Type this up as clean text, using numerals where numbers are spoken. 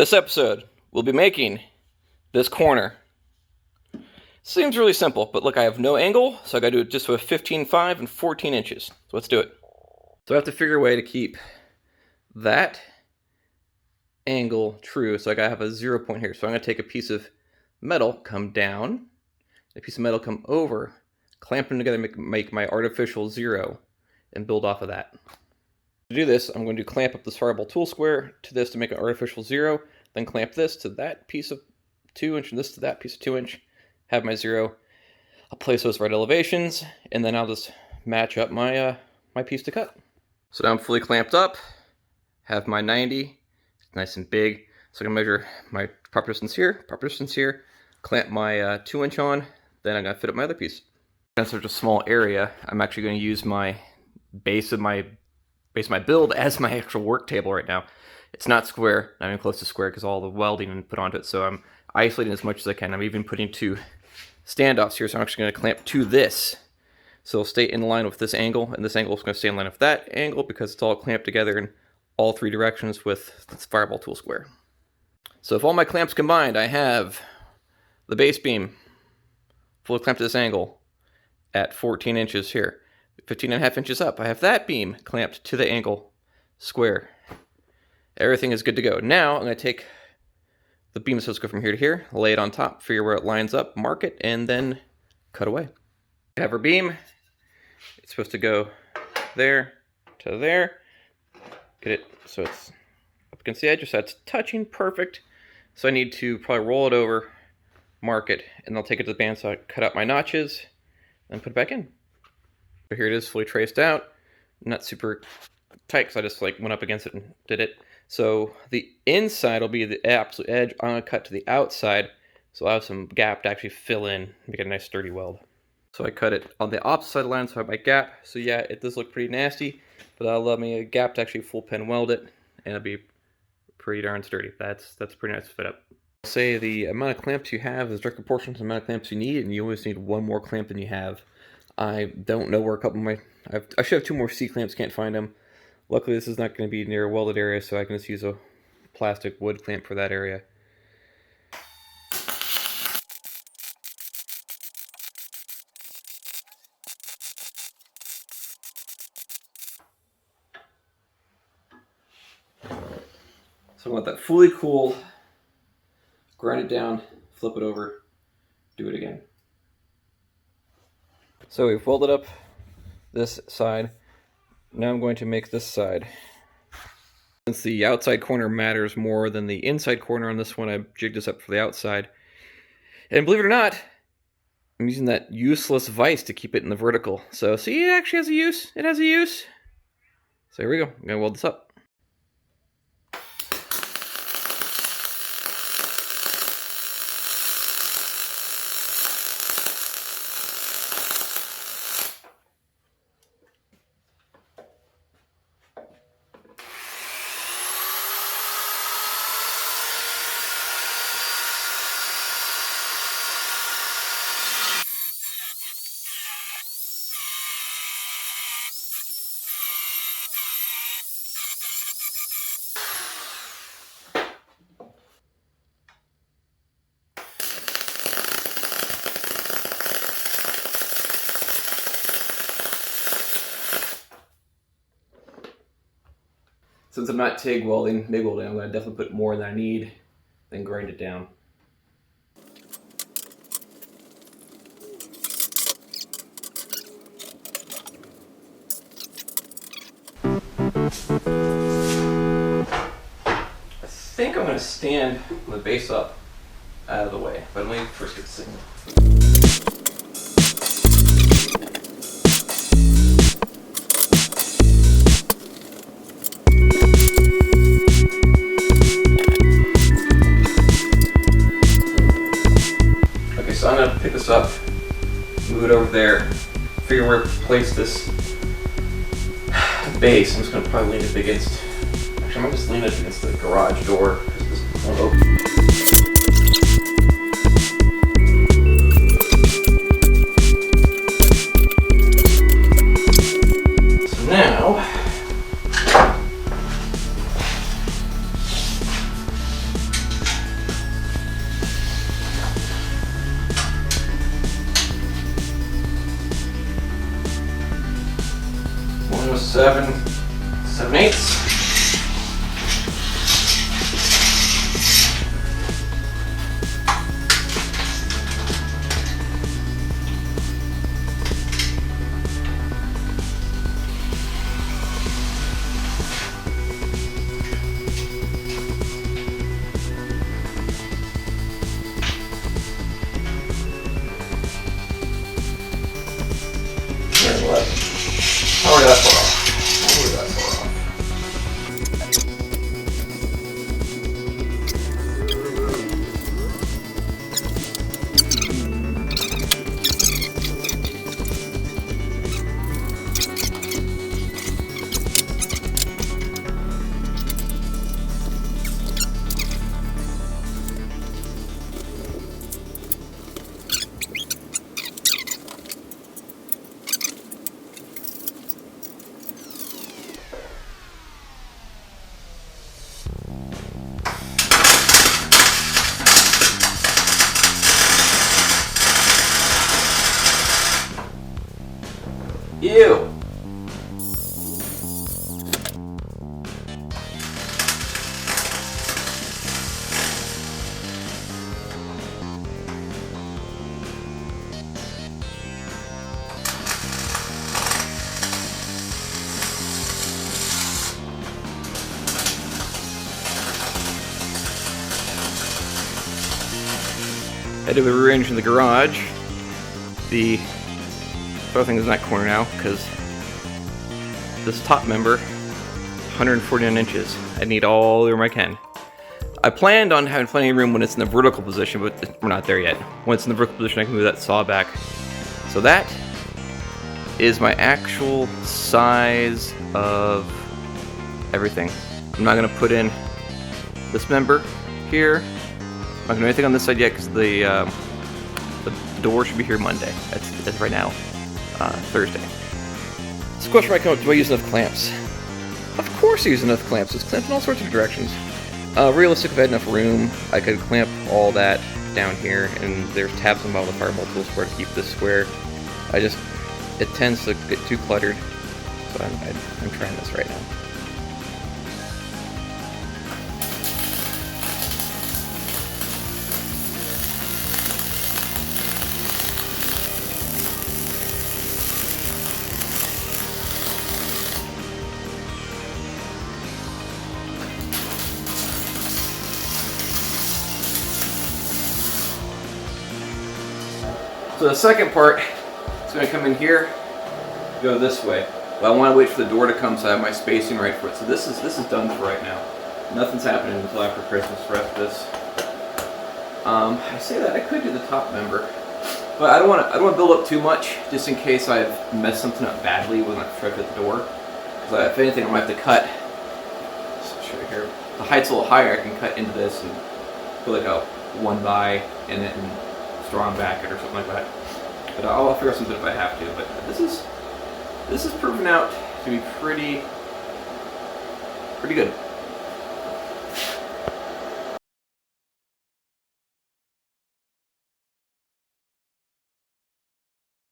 This episode, we'll be making this corner. Seems really simple, but look, I have no angle, so I gotta do it just with 15.5 and 14 inches. So let's do it. So I have to figure a way to keep that angle true, so I gotta have a 0 point here. So I'm gonna take a piece of metal, come down, a piece of metal come over, clamp them together, make my artificial 0, and build off of that. To do this, I'm going to clamp up the sidewall tool square to this to make an artificial 0, then clamp this to that piece of 2 inch and this to that piece of 2 inch, have my 0. I'll place those right elevations, and then I'll just match up my my piece to cut. So now I'm fully clamped up, have my 90, it's nice and big. So I'm gonna measure my proper distance here, clamp my 2 inch on, then I'm gonna fit up my other piece. Since there's a small area, I'm actually gonna use my base of my build as my actual work table right now. It's not square, not even close to square because all the welding and put onto it, so I'm isolating as much as I can. I'm even putting 2 standoffs here, so I'm actually going to clamp to this. So it'll stay in line with this angle, and this angle is going to stay in line with that angle because it's all clamped together in all 3 directions with this fireball tool square. So if all my clamps combined, I have the base beam fully clamped to this angle at 14 inches here. 15.5 inches up, I have that beam clamped to the angle square. Everything is good to go. Now I'm going to take the beam supposed to go from here to here, lay it on top, figure where it lines up, mark it, and then cut away. I have our beam. It's supposed to go there to there. Get it so it's up against the edge, so that's touching perfect. So I need to probably roll it over, mark it, and I'll take it to the band so I cut out my notches and put it back in. So here it is, fully traced out. Not super tight because I just went up against it and did it. So the inside will be the absolute edge. I'm going to cut to the outside, so I'll have some gap to actually fill in and make a nice sturdy weld. So I cut it on the opposite side of the line, so I have my gap. So yeah, it does look pretty nasty, but that'll allow me a gap to actually full pin weld it, and it'll be pretty darn sturdy. That's pretty nice to fit up. Say the amount of clamps you have is direct proportional to the amount of clamps you need, and you always need 1 more clamp than you have. I don't know where a couple of my... I should have 2 more C clamps, can't find them. Luckily this is not going to be near a welded area, so I can just use a plastic wood clamp for that area. So I want that fully cool, grind it down, flip it over, do it again. So we've welded up this side. Now I'm going to make this side. Since the outside corner matters more than the inside corner on this one, I jigged this up for the outside. And believe it or not, I'm using that useless vise to keep it in the vertical. So see, it actually has a use. It has a use. So here we go. I'm going to weld this up. Since I'm not TIG welding, MIG welding, I'm going to definitely put more than I need, then grind it down. I think I'm going to stand the base up out of the way, but let me first get the signal. So I'm going to pick this up, move it over there, figure where to place this base. I'm just going to probably lean it against, actually I'm going to just lean it against the garage door because this won't open. with 7/8. How are that far off? How are that far off? Ew! I did rearrange in the garage. The other thing is in that corner now because this top member, 149 inches. I need all the room I can. I planned on having plenty of room when it's in the vertical position, but we're not there yet. When it's in the vertical position, I can move that saw back. So that is my actual size of everything. I'm not going to put in this member here. I'm not going to do anything on this side yet because the door should be here Monday. That's right now, Thursday. So the question might come up, do I use enough clamps? Of course I use enough clamps. It's clamped in all sorts of directions. Realistically, if I had enough room, I could clamp all that down here, and there's tabs on the bottom of the fire multiples where to keep this square. It tends to get too cluttered, so I'm trying this right now. So the second part is going to come in here, go this way. But I want to wait for the door to come so I have my spacing right for it. So this is done for right now. Nothing's happening until after Christmas for this. I say that I could do the top member, but I don't want to build up too much just in case I've messed something up badly when I try to fit the door. Because if anything, I might have to cut. Just show you here. The height's a little higher. I can cut into this and put like a 1x in it and strong back it or something like that. But I'll figure out something if I have to. But this is proven out to be pretty good.